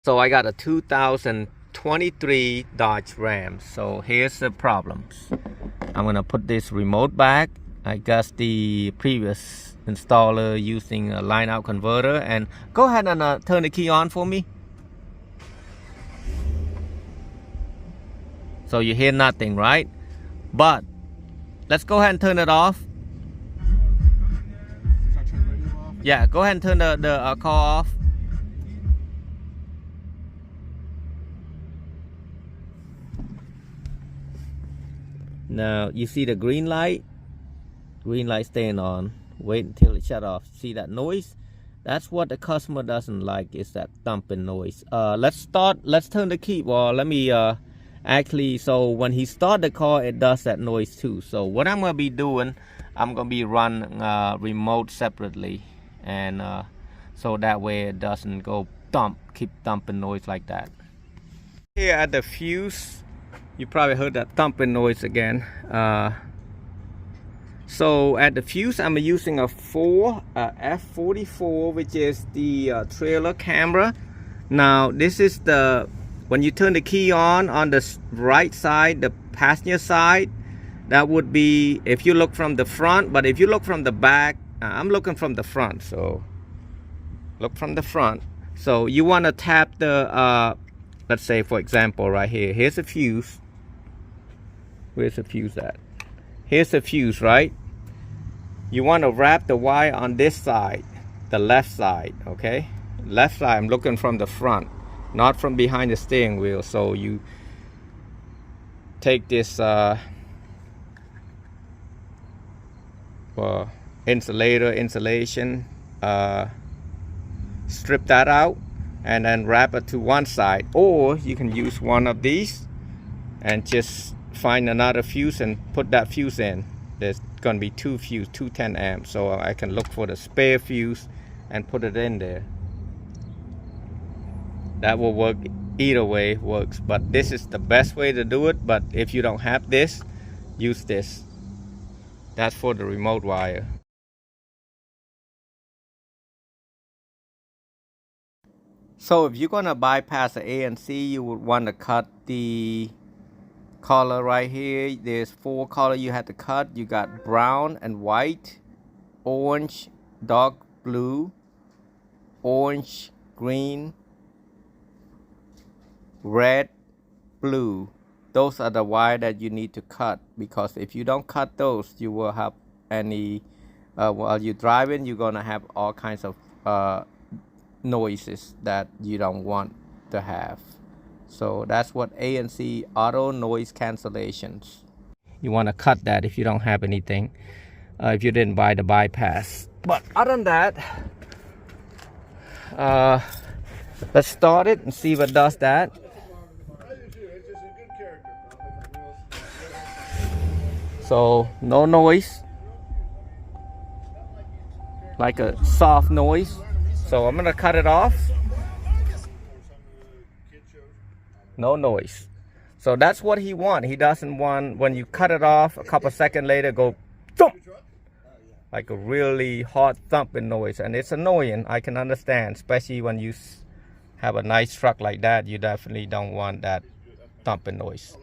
So I got a 2023 Dodge Ram. So here's the problems. I'm gonna put this remote back. I guess the previous installer using a line out converter, and go ahead and turn the key on for me. So you hear nothing, right? But let's go ahead and turn it off. Yeah, go ahead and turn the car off. Now you see the green light staying on. Wait until it shut off. See that noise? That's what the customer doesn't like, is that thumping noise. Let's turn the key. Well, let me actually, so when he start the car, it does that noise too. So what I'm gonna be doing, I'm gonna be running remote separately, and so that way it doesn't go keep thumping noise like that. Here at the fuse, you probably heard that thumping noise again. So at the fuse, I'm using a F44, which is the trailer camera. Now this is when you turn the key on the right side, the passenger side, that would be if you look from the front. But if you look from the back, I'm looking from the front, so look from the front. So you want to tap the let's say, for example, right here, here's a fuse. Where's the fuse at? Here's the fuse, right? You want to wrap the wire on this side, the left side, okay? Left side, I'm looking from the front, not from behind the steering wheel. So you take this insulation, strip that out, and then wrap it to one side. Or you can use one of these and just find another fuse and put that fuse in. There's gonna be two fuse, 210 amps, so I can look for the spare fuse and put it in there. That will work. Either way works, but this is the best way to do it. But if you don't have this, use this. That's for the remote wire. So if you're gonna bypass the ANC, you would want to cut the color right here. There's 4 colors you have to cut. You got brown and white, orange, dark blue, orange, green, red, blue. Those are the wire that you need to cut, because if you don't cut those, you will have any while you're driving, you're gonna have all kinds of noises that you don't want to have. So that's what ANC, auto noise cancellations. You want to cut that if you don't have anything, if you didn't buy the bypass. But other than that, let's start it and see if it does that. So no noise, like a soft noise. So I'm gonna cut it off. No noise. So that's what he wants. He doesn't want, when you cut it off, a couple seconds later, go thump, like a really hard thumping noise. And it's annoying, I can understand, especially when you have a nice truck like that. You definitely don't want that thumping noise.